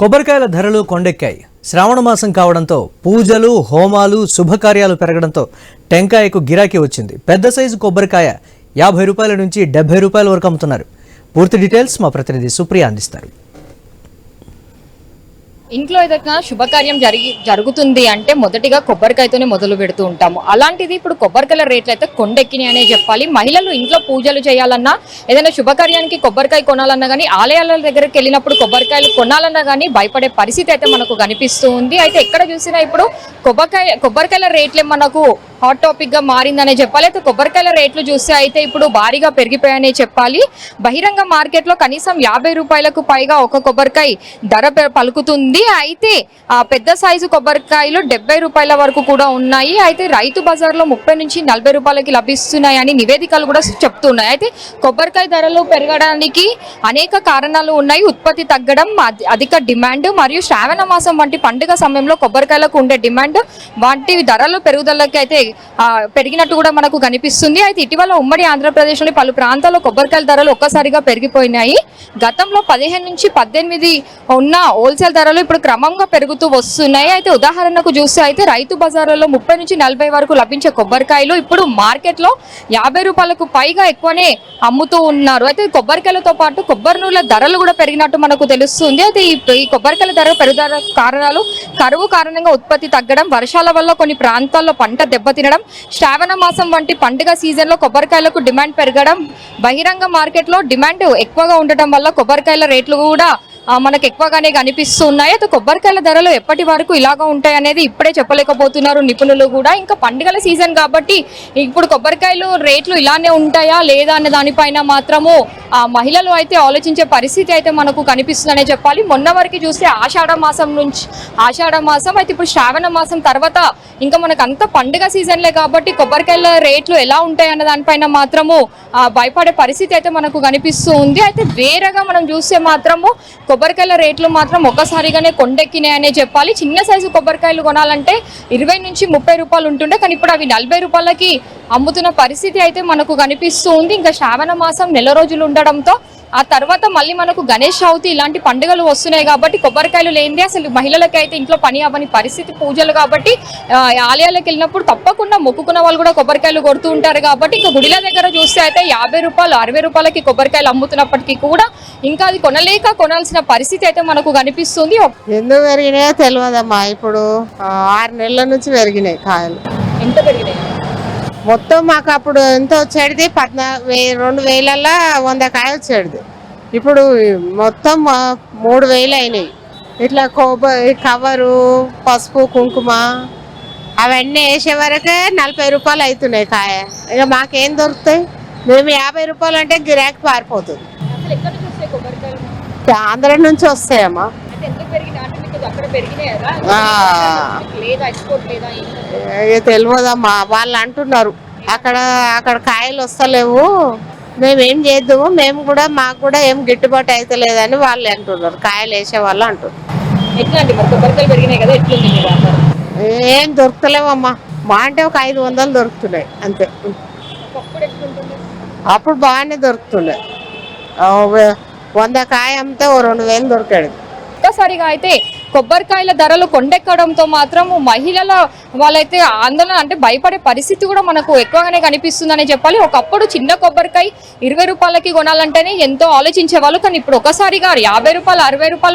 కొబ్బరికాయల ధరలు కొండెక్కాయి. శ్రావణ మాసం కావడంతో పూజలు, హోమాలు, శుభకార్యాలు పెరగడంతో టెంకాయకు గిరాకీ వచ్చింది. పెద్ద సైజు కొబ్బరికాయ 50 రూపాయల నుంచి 70 రూపాయల వరకు అమ్ముతున్నారు. పూర్తి డీటెయిల్స్ మా ప్రతినిధి సుప్రియ అందిస్తారు. ఇంట్లో ఏదైనా శుభకార్యం జరుగుతుంది అంటే మొదటిగా కొబ్బరికాయతోనే మొదలు పెడుతూ ఉంటాము. అలాంటిది ఇప్పుడు కొబ్బరికాయల రేట్లు అయితే కొండెక్కినాయి అనే చెప్పాలి. మహిళలు ఇంట్లో పూజలు చేయాలన్నా, ఏదైనా శుభకార్యానికి కొబ్బరికాయ కొనాలన్నా కానీ, ఆలయాల దగ్గరికి వెళ్ళినప్పుడు కొబ్బరికాయలు కొనాలన్నా కానీ భయపడే పరిస్థితి అయితే మనకు కనిపిస్తూ ఉంది. అయితే ఎక్కడ చూసినా ఇప్పుడు కొబ్బరికాయల రేట్లే మనకు హాట్ టాపిక్ గా మారిందనే చెప్పాలి. అయితే కొబ్బరికాయల రేట్లు చూస్తే అయితే ఇప్పుడు భారీగా పెరిగిపోయాయనే చెప్పాలి. బహిరంగ మార్కెట్ లో కనీసం 50 రూపాయలకు పైగా ఒక కొబ్బరికాయ ధర పలుకుతుంది. అయితే ఆ పెద్ద సైజు కొబ్బరికాయలు 70 రూపాయల వరకు కూడా ఉన్నాయి. అయితే రైతు బజార్ లో 30 నుంచి 40 రూపాయలకి లభిస్తున్నాయని నివేదికలు కూడా చెప్తున్నాయి. అయితే కొబ్బరికాయ ధరలు పెరగడానికి అనేక కారణాలు ఉన్నాయి. ఉత్పత్తి తగ్గడం, అధిక డిమాండ్ మరియు శ్రావణ మాసం వంటి పండుగ సమయంలో కొబ్బరికాయలకు ఉండే డిమాండ్ వంటి ధరలు పెరుగుదలకి అయితే పెరిగినట్టు కూడా మనకు కనిపిస్తుంది. అయితే ఇటీవల ఉమ్మడి ఆంధ్రప్రదేశ్లోని పలు ప్రాంతాల్లో కొబ్బరికాయల ధరలు ఒక్కసారిగా పెరిగిపోయినాయి. గతంలో 15 నుంచి 18 ఉన్న హోల్సేల్ ధరలు ఇప్పుడు క్రమంగా పెరుగుతూ వస్తున్నాయి. అయితే ఉదాహరణకు చూస్తే అయితే రైతు బజార్లలో 30 నుంచి 40 వరకు లభించే కొబ్బరికాయలు ఇప్పుడు మార్కెట్లో 50 రూపాయలకు పైగా ఎక్కువనే అమ్ముతూ ఉన్నారు. అయితే కొబ్బరికాయలతో పాటు కొబ్బరి నూనెల ధరలు కూడా పెరిగినట్టు మనకు తెలుస్తుంది. అయితే ఈ కొబ్బరికాయల ధర పెరుగుదల కారణాలు కరువు కారణంగా ఉత్పత్తి తగ్గడం, వర్షాల వల్ల కొన్ని ప్రాంతాల్లో పంట దెబ్బతినడం, శ్రావణ మాసం వంటి పండుగ సీజన్లో కొబ్బరికాయలకు డిమాండ్ పెరగడం, బహిరంగ మార్కెట్లో డిమాండ్ ఎక్కువగా ఉండటం వల్ల కొబ్బరికాయల రేట్లు కూడా మనకు ఎక్కువగానే కనిపిస్తున్నాయి. అయితే కొబ్బరికాయల ధరలు ఎప్పటి వరకు ఇలాగా ఉంటాయి అనేది ఇప్పుడే చెప్పలేకపోతున్నారు నిపుణులు కూడా. ఇంకా పండుగల సీజన్ కాబట్టి ఇప్పుడు కొబ్బరికాయలు రేట్లు ఇలానే ఉంటాయా లేదా అనే దానిపైన మాత్రము మహిళలు అయితే ఆలోచించే పరిస్థితి అయితే మనకు కనిపిస్తుందనే చెప్పాలి. మొన్న వరకు చూస్తే ఆషాఢ మాసం అయితే ఇప్పుడు శ్రావణ మాసం తర్వాత ఇంకా మనకు అంత పండుగ సీజన్లే కాబట్టి కొబ్బరికాయల రేట్లు ఎలా ఉంటాయి అన్న దానిపైన మాత్రము భయపడే పరిస్థితి అయితే మనకు కనిపిస్తూ ఉంది. అయితే వేరేగా మనం చూస్తే మాత్రము కొబ్బరికాయల రేట్లు మాత్రం ఒక్కసారిగానే కొండెక్కినాయనే చెప్పాలి. చిన్న సైజు కొబ్బరికాయలు కొనాలంటే 20 నుంచి 30 రూపాయలు ఉంటుండే, కానీ ఇప్పుడు అవి 40 రూపాయలకి అమ్ముతున్న పరిస్థితి అయితే మనకు కనిపిస్తూ ఉంది. ఇంకా శ్రావణ మాసం నెల రోజులు ఉండడంతో ఆ తర్వాత మళ్ళీ మనకు గణేష్ చవితి ఇలాంటి పండుగలు వస్తున్నాయి కాబట్టి కొబ్బరికాయలు లేనిదే అసలు మహిళలకి అయితే ఇంట్లో పని అవ్వని పరిస్థితి. పూజలు కాబట్టి ఆలయాలకు వెళ్ళినప్పుడు తప్పకుండా మొక్కుకున్న వాళ్ళు కూడా కొబ్బరికాయలు కొడుతూ ఉంటారు కాబట్టి ఇంకా గుడిల దగ్గర చూస్తే అయితే 50 రూపాయలు 60 రూపాయలకి కొబ్బరికాయలు అమ్ముతున్నప్పటికీ కూడా ఇంకా అది కొనాల్సిన పరిస్థితి అయితే మనకు కనిపిస్తుంది. ఎందుకు పెరిగినాయో తెలియదమ్మా. ఇప్పుడు 6 నెలల నుంచి పెరిగినాయి కాయలు. ఎంత పెరిగినాయి? మొత్తం మాకు అప్పుడు ఎంత వచ్చేది 2000 100 కాయ వచ్చేది. ఇప్పుడు మొత్తం 3000 అయినాయి. ఇట్లా కొబ్బరి కవరు, పసుపు, కుంకుమ అవన్నీ వేసే వరకే 40 రూపాయలు అవుతున్నాయి కాయ. ఇక మాకేం దొరుకుతాయి? మేము 50 రూపాయలు అంటే గిరాకీ పారిపోతుంది. ఆంధ్ర నుంచి వస్తాయమ్మా. తెలియదమ్మా, వాళ్ళు అంటున్నారు అక్కడ కాయలు వస్తలేవు, మేమేం చేద్దాము, మాకు కూడా ఏం గిట్టుబాటు అయితే లేదని వాళ్ళు అంటున్నారు. కాయలు వేసే వాళ్ళు అంటున్నారు. ఏం దొరుకుతలేవమ్మా. మా అంటే ఒక 500 దొరుకుతున్నాయి అంతే. అప్పుడు బాగానే దొరుకుతున్నాయి. 100 కాయ అమ్మితే 2000 దొరికాడు. ఒక్కసారిగా అయితే కొబ్బరికాయల ధరలు కొండెక్కడంతో మాత్రం మహిళల వాళ్ళైతే ఆందోళన అంటే భయపడే పరిస్థితి కూడా మనకు ఎక్కువగానే కనిపిస్తుందని చెప్పాలి. ఒకప్పుడు చిన్న కొబ్బరికాయ 20 రూపాయలకి కొనాలంటేనే ఎంతో ఆలోచించేవాళ్ళు, కానీ ఇప్పుడు ఒకసారిగా 50 రూపాయలు 60 రూపాయలు